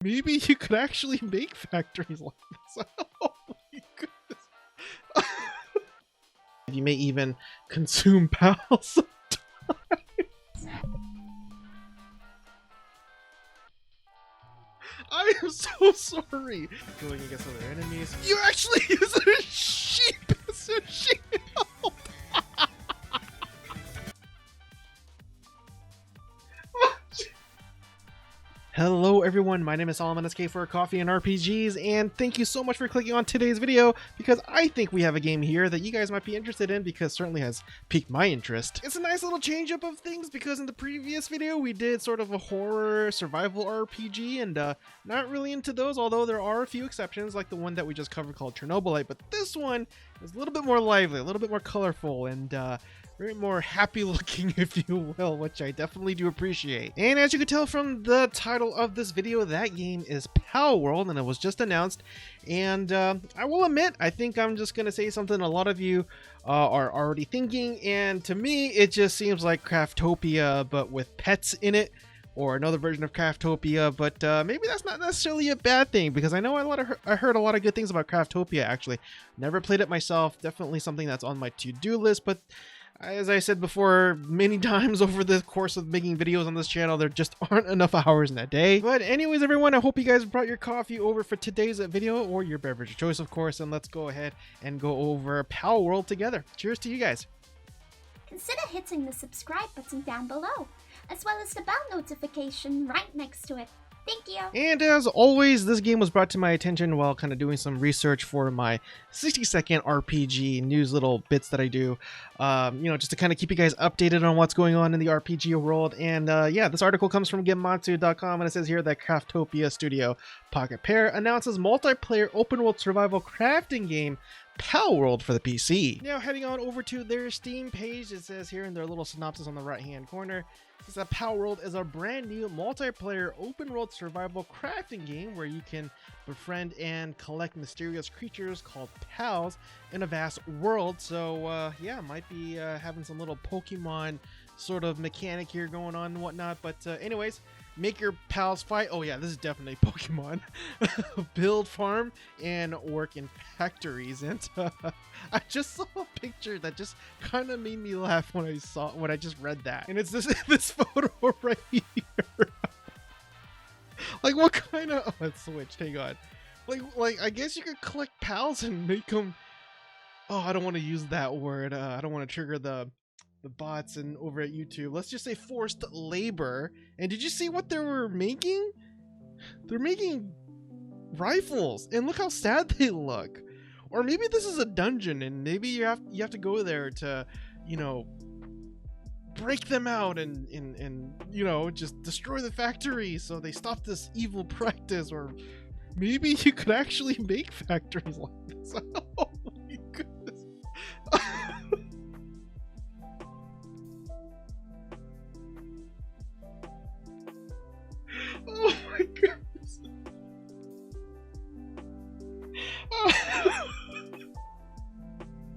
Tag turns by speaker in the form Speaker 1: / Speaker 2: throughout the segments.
Speaker 1: Maybe you could actually make factories like this. Oh my goodness. You may even consume pals sometimes. I am so sorry. Going against other enemies. You actually use a sheep as a shield. Hello everyone, my name is Solomon SK for Coffee and RPGs, and thank you so much for clicking on today's video, because I think we have a game here that you guys might be interested in, because certainly has piqued my interest. It's a nice little change up of things, because in the previous video we did sort of a horror survival RPG, and not really into those, although there are a few exceptions, like the one that we just covered called Chernobylite, but this one is a little bit more lively, a little bit more colorful, and very more happy looking, if you will, which I definitely do appreciate. And as you can tell from the title of this video, that game is Palworld, and it was just announced. And I will admit, I think I'm just going to say something a lot of you are already thinking, and to me, it just seems like Craftopia, but with pets in it, or another version of Craftopia, but maybe that's not necessarily a bad thing, because I know I heard a lot of good things about Craftopia, actually. Never played it myself, definitely something that's on my to-do list, but as I said before many times over the course of making videos on this channel, there just aren't enough hours in a day. But anyways, everyone, I hope you guys brought your coffee over for today's video, or your beverage of choice, of course, and let's go ahead and go over Palworld together. Cheers to you guys.
Speaker 2: Consider hitting the subscribe button down below, as well as the bell notification right next to it. Thank you.
Speaker 1: And as always, this game was brought to my attention while kind of doing some research for my 60-second RPG news little bits that I do, you know, just to kind of keep you guys updated on what's going on in the RPG world. And yeah, this article comes from Gematsu.com, and it says here that Craftopia studio Pocket Pair announces multiplayer open-world survival crafting game Palworld for the PC. Now heading on over to their Steam page, it says here in their little synopsis on the right-hand corner, is that Palworld is a brand new multiplayer open-world survival crafting game where you can befriend and collect mysterious creatures called pals in a vast world. So yeah, might be having some little Pokemon sort of mechanic here going on and whatnot. But anyways, make your pals fight. Oh yeah, this is definitely Pokemon. Build, farm, and work in factories. And I just saw a picture that just kind of made me laugh when I just read that. And it's this photo right here. Like, what kind of? Oh, let's switch. Hang on. Like I guess you could collect pals and make them. Oh, I don't want to use that word. I don't want to trigger the bots and over at YouTube. Let's just say forced labor. And did you see what they were making? They're making rifles, and look how sad they look. Or maybe this is a dungeon, and maybe you have to go there to, you know, break them out and you know, just destroy the factory so they stop this evil practice. Or maybe you could actually make factories like this. Oh my goodness. Oh my goodness.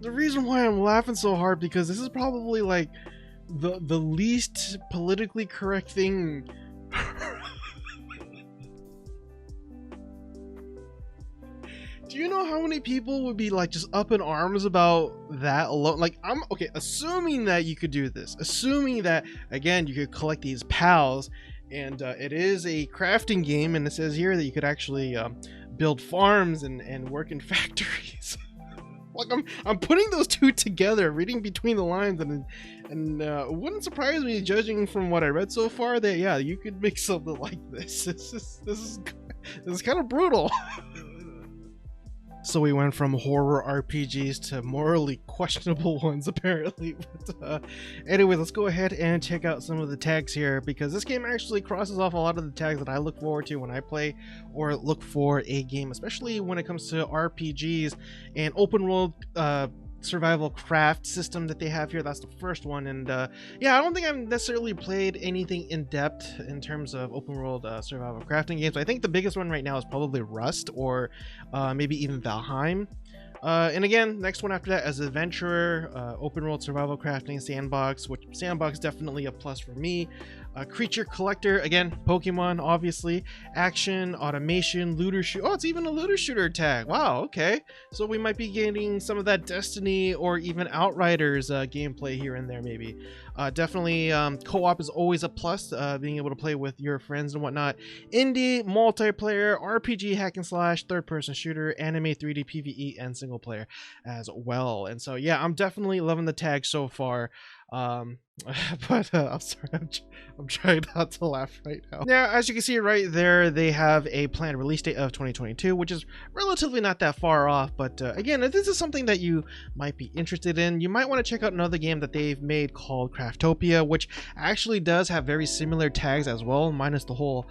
Speaker 1: The reason why I'm laughing so hard, because this is probably like the least politically correct thing. Do you know how many people would be like just up in arms about that alone? Like, I'm okay, assuming that you could do this, assuming that again you could collect these pals, and it is a crafting game, and it says here that you could actually build farms and work in factories. Like, I'm putting those two together, reading between the lines, and it wouldn't surprise me, judging from what I read so far, that yeah, you could make something like this. This is kind of brutal. So we went from horror RPGs to morally questionable ones, apparently. But anyway, let's go ahead and check out some of the tags here, because this game actually crosses off a lot of the tags that I look forward to when I play or look for a game, especially when it comes to RPGs and open world survival craft system that they have here. That's the first one. And yeah, I don't think I've necessarily played anything in depth in terms of open world survival crafting games. I think the biggest one right now is probably Rust, or maybe even Valheim. And again, next one after that is Adventurer, open world survival crafting sandbox, which sandbox definitely a plus for me. Creature collector, again, Pokemon, obviously. Action, automation, looter shoot. Oh, it's even a looter shooter tag. Wow, okay. So we might be getting some of that Destiny or even Outriders gameplay here and there, maybe. Definitely, co-op is always a plus, being able to play with your friends and whatnot. Indie, multiplayer, RPG hack and slash, third-person shooter, anime, 3D PvE, and single player as well. And so, yeah, I'm definitely loving the tag so far. But I'm sorry, I'm trying not to laugh right now. Now, as you can see right there, they have a planned release date of 2022, which is relatively not that far off. But again, if this is something that you might be interested in, you might want to check out another game that they've made called Craftopia, which actually does have very similar tags as well, minus the whole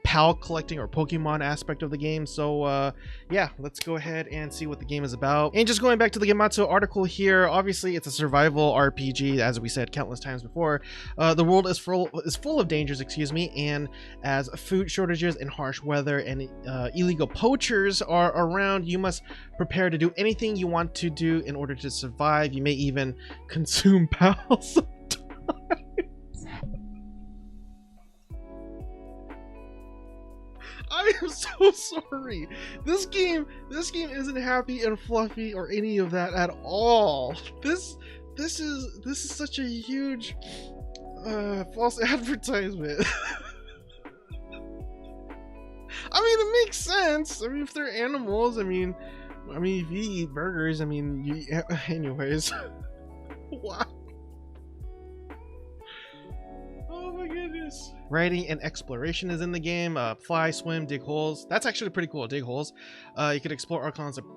Speaker 1: PAL collecting or Pokemon aspect of the game. So yeah, let's go ahead and see what the game is about. And just going back to the Gematsu article here, obviously it's a survival RPG, as we said countless times before. The world is full of dangers, excuse me, and as food shortages and harsh weather and illegal poachers are around, you must prepare to do anything you want to do in order to survive. You may even consume pals. I am so sorry. This game isn't happy and fluffy or any of that at all. This is such a huge false advertisement. I mean, it makes sense. I mean, if they're animals, I mean, if you eat burgers, I mean, anyways. Wow. Oh my goodness. Writing and exploration is in the game. Fly, swim, dig holes. That's actually pretty cool. Dig holes. You could explore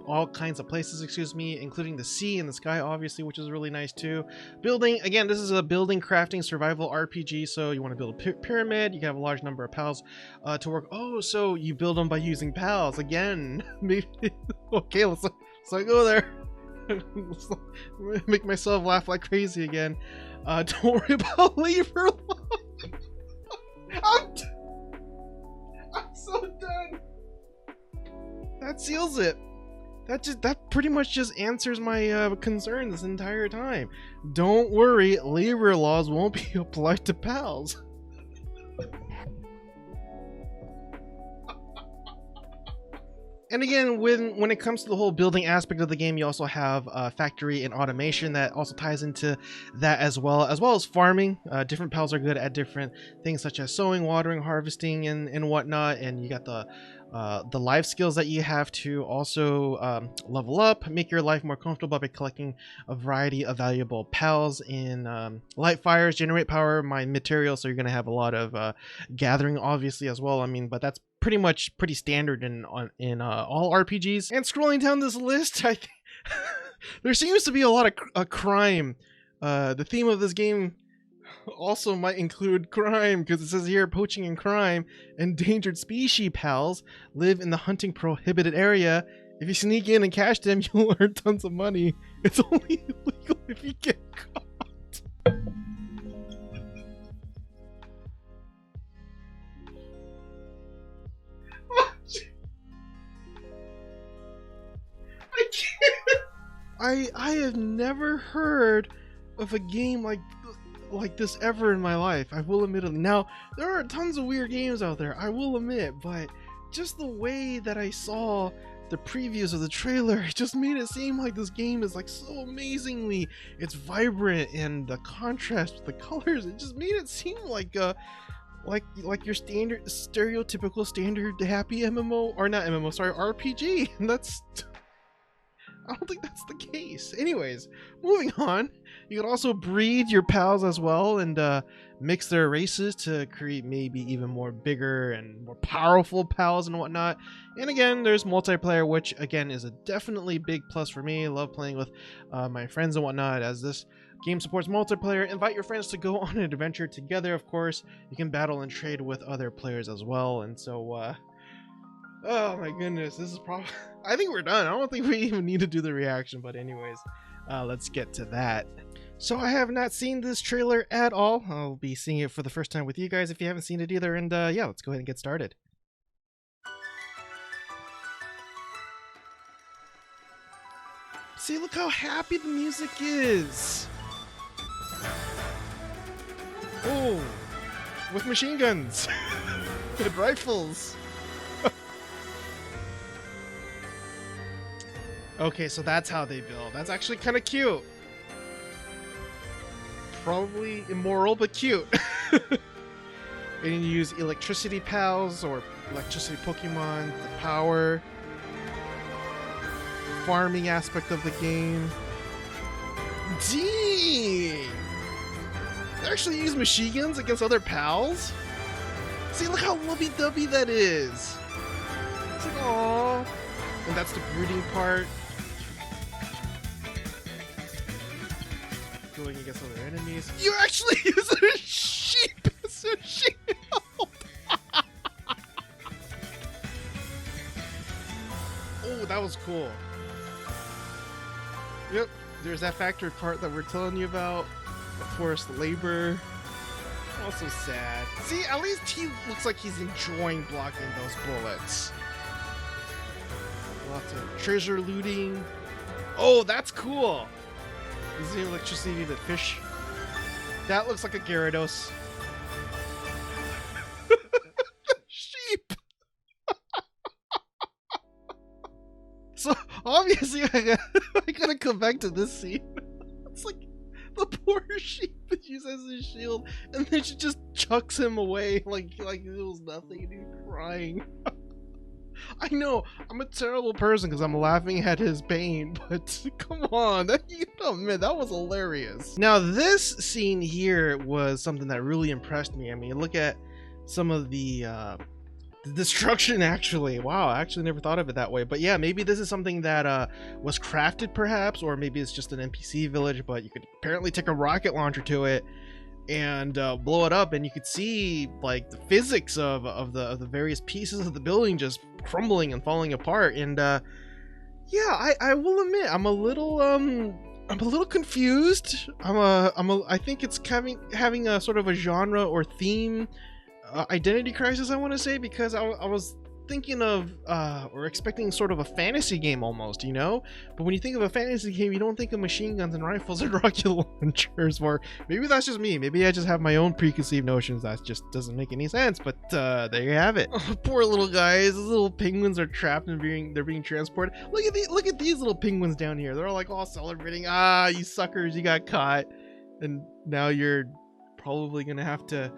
Speaker 1: all kinds of places, excuse me, including the sea and the sky, obviously, which is really nice too. Building, again, this is a building, crafting, survival RPG. So you want to build a pyramid. You can have a large number of pals to work. Oh, so you build them by using pals again. Maybe. Okay, let's go there. Make myself laugh like crazy again. Don't worry about labor. I'm so done. That seals it. That pretty much just answers my concern this entire time. Don't worry, labor laws won't be applied to pals. And again, when it comes to the whole building aspect of the game, you also have factory and automation that also ties into that as well as farming. Different pals are good at different things such as sowing, watering, harvesting, and whatnot. And you got the life skills that you have to also level up, make your life more comfortable by collecting a variety of valuable pals in light fires, generate power, mine materials. So you're going to have a lot of gathering, obviously, as well. I mean, but that's pretty standard in all RPGs. And scrolling down this list, I think there seems to be a lot of crime. The theme of this game also might include crime, because it says here poaching and crime. Endangered species pals live in the hunting prohibited area. If you sneak in and catch them, you'll earn tons of money. It's only illegal if you get caught. I have never heard of a game like this ever in my life. I will admit it. Now, there are tons of weird games out there, I will admit, but just the way that I saw the previews of the trailer, it just made it seem like this game is like so amazingly, it's vibrant, and the contrast with the colors, it just made it seem like like your stereotypical standard happy MMO, or not MMO, sorry, RPG. And I don't think that's the case. Anyways, moving on. You can also breed your pals as well and mix their races to create maybe even more bigger and more powerful pals and whatnot. And again, there's multiplayer, which again is a definitely big plus for me. I love playing with my friends and whatnot, as this game supports multiplayer. Invite your friends to go on an adventure together, of course. You can battle and trade with other players as well. And so oh my goodness, this is probably I think we're done. I don't think we even need to do the reaction, but anyways, let's get to that. So I have not seen this trailer at all. I'll be seeing it for the first time with you guys if you haven't seen it either, and yeah, let's go ahead and get started. See, look how happy the music is. Oh, with machine guns and rifles. Okay, so that's how they build. That's actually kind of cute. Probably immoral, but cute. And you use electricity pals or electricity Pokemon, the power, farming aspect of the game. Dang! They actually use machine guns against other pals? See, look how lovey-dovey that is. It's like, aww. And that's the breeding part. Going against other enemies. You actually use a sheep as a shield! Oh, that was cool. Yep, there's that factory part that we're telling you about. The forced labor. Also sad. See, at least he looks like he's enjoying blocking those bullets. Lots of treasure looting. Oh, that's cool. Is the electricity to fish? That looks like a Gyarados. Sheep. So obviously I gotta come back to this scene. It's like the poor sheep is used as a shield, and then she just chucks him away like it was nothing, and he's crying. I know I'm a terrible person because I'm laughing at his pain, but come on, oh man, that was hilarious. Now this scene here was something that really impressed me. I mean, look at some of the destruction. Actually, wow, I actually never thought of it that way. But yeah, maybe this is something that was crafted perhaps, or maybe it's just an NPC village, but you could apparently take a rocket launcher to it and blow it up, and you could see like the physics of the various pieces of the building just crumbling and falling apart. And yeah, I will admit I'm a little confused. I think it's having a sort of a genre or theme identity crisis, I want to say, because I was thinking of or expecting sort of a fantasy game almost, you know? But when you think of a fantasy game, you don't think of machine guns and rifles and rocket launchers. Or maybe that's just me. Maybe I just have my own preconceived notions. That just doesn't make any sense. But there you have it. Oh, poor little guys. These little penguins are trapped and they're being transported. Look at these little penguins down here. They're like all celebrating. Ah, you suckers, you got caught. And now you're probably gonna have to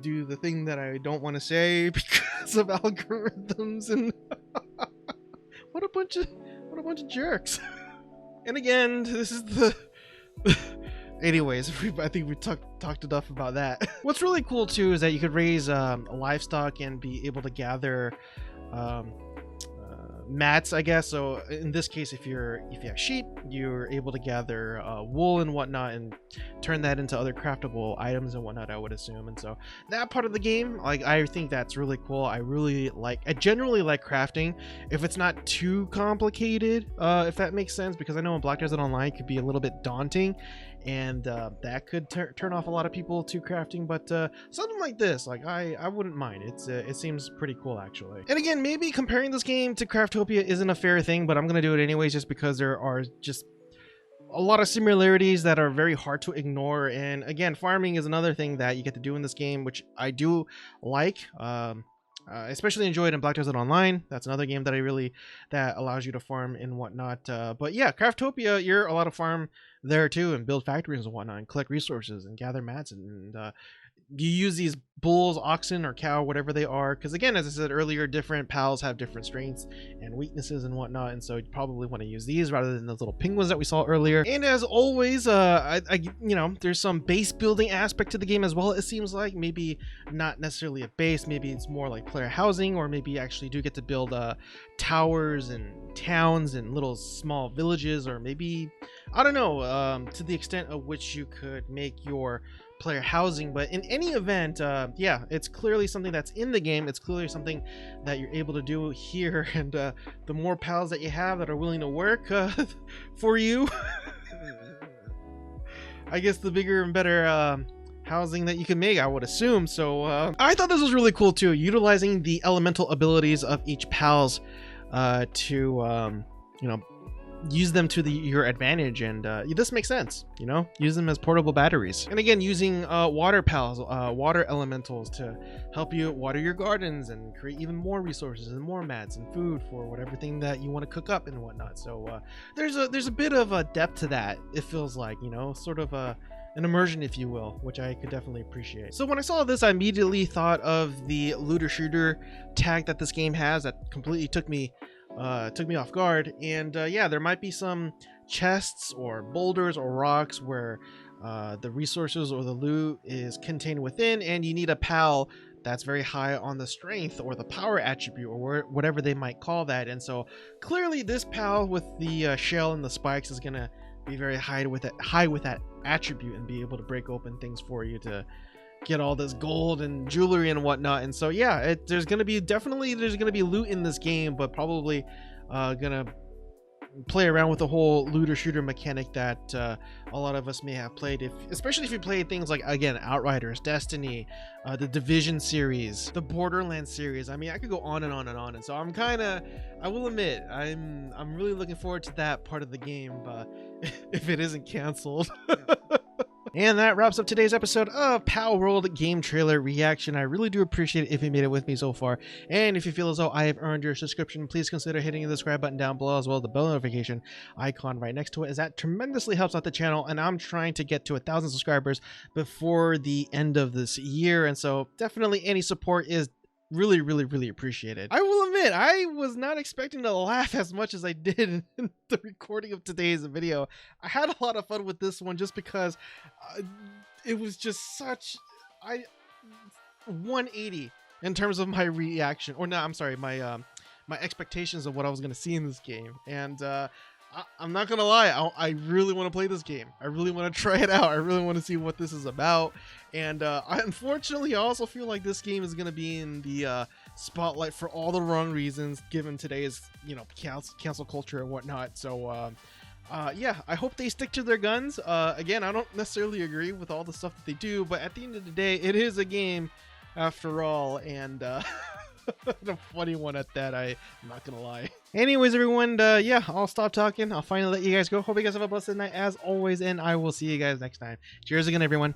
Speaker 1: do the thing that I don't want to say because of algorithms. And what a bunch of jerks. And again, this is the anyways, I think we talked enough about that. What's really cool too is that you could raise livestock and be able to gather mats, I guess. So in this case, if you have sheep, you're able to gather wool and whatnot and turn that into other craftable items and whatnot, I would assume. And so that part of the game, like, I think that's really cool. I generally like crafting if it's not too complicated, if that makes sense, because I know in Black Desert Online it could be a little bit daunting, and that could turn off a lot of people to crafting. But something like this, like, I wouldn't mind. It seems pretty cool, actually. And again, maybe comparing this game to Craftopia isn't a fair thing, but I'm gonna do it anyways just because there are just a lot of similarities that are very hard to ignore. And again, farming is another thing that you get to do in this game, which I do like. Especially enjoyed in Black Desert Online. That's another game that allows you to farm and whatnot. But yeah, Craftopia, you're allowed to farm there too and build factories and whatnot and collect resources and gather mats, and you use these bulls, oxen, or cow, whatever they are, because again, as I said earlier, different pals have different strengths and weaknesses and whatnot, and so you probably want to use these rather than those little penguins that we saw earlier. And as always, you know, there's some base building aspect to the game as well. It seems like maybe not necessarily a base, maybe it's more like player housing, or maybe you actually do get to build towers and towns and little small villages, or maybe, I don't know, to the extent of which you could make your player housing. But in any event, yeah, it's clearly something that's in the game. It's clearly something that you're able to do here, and the more pals that you have that are willing to work for you, I guess the bigger and better housing that you can make, I would assume. So I thought this was really cool too, utilizing the elemental abilities of each pals to you know, use them to your advantage, and this makes sense, you know, use them as portable batteries. And again, using water pals, water elementals to help you water your gardens and create even more resources and more mats and food for whatever thing that you want to cook up and whatnot. So there's a bit of a depth to that, it feels like, you know, sort of an immersion, if you will, which I could definitely appreciate. So when I saw this, I immediately thought of the looter shooter tag that this game has that completely took me off guard. And yeah, there might be some chests or boulders or rocks where the resources or the loot is contained within, and you need a pal that's very high on the strength or the power attribute or whatever they might call that. And so clearly this pal with the shell and the spikes is gonna be very high with that attribute and be able to break open things for you to get all this gold and jewelry and whatnot. And so yeah, there's gonna be loot in this game, but probably gonna play around with the whole looter shooter mechanic that a lot of us may have played, especially if you play things like, again, Outriders, Destiny, the Division series, the Borderlands series. I mean, I could go on and on and on. And so I will admit, I'm really looking forward to that part of the game, if it isn't canceled. And that wraps up today's episode of Palworld Game Trailer Reaction. I really do appreciate it if you made it with me so far. And if you feel as though I have earned your subscription, please consider hitting the subscribe button down below, as well as the bell notification icon right next to it, as that tremendously helps out the channel. And I'm trying to get to 1,000 subscribers before the end of this year. And so definitely any support is really appreciated. I will admit, I was not expecting to laugh as much as I did in the recording of today's video. I had a lot of fun with this one just because it was just such 180 in terms of my reaction, or no, I'm sorry, my expectations of what I was going to see in this game. And I'm not gonna lie, I really want to play this game. I really want to try it out. I really want to see what this is about. And unfortunately, I also feel like this game is gonna be in the spotlight for all the wrong reasons, given today's, you know, cancel culture and whatnot. So yeah, I hope they stick to their guns. Again, I don't necessarily agree with all the stuff that they do, but at the end of the day, it is a game after all, and a funny one at that, I'm not gonna lie. Anyways, everyone, yeah, I'll stop talking. I'll finally let you guys go. Hope you guys have a blessed night as always, and I will see you guys next time. Cheers again, everyone.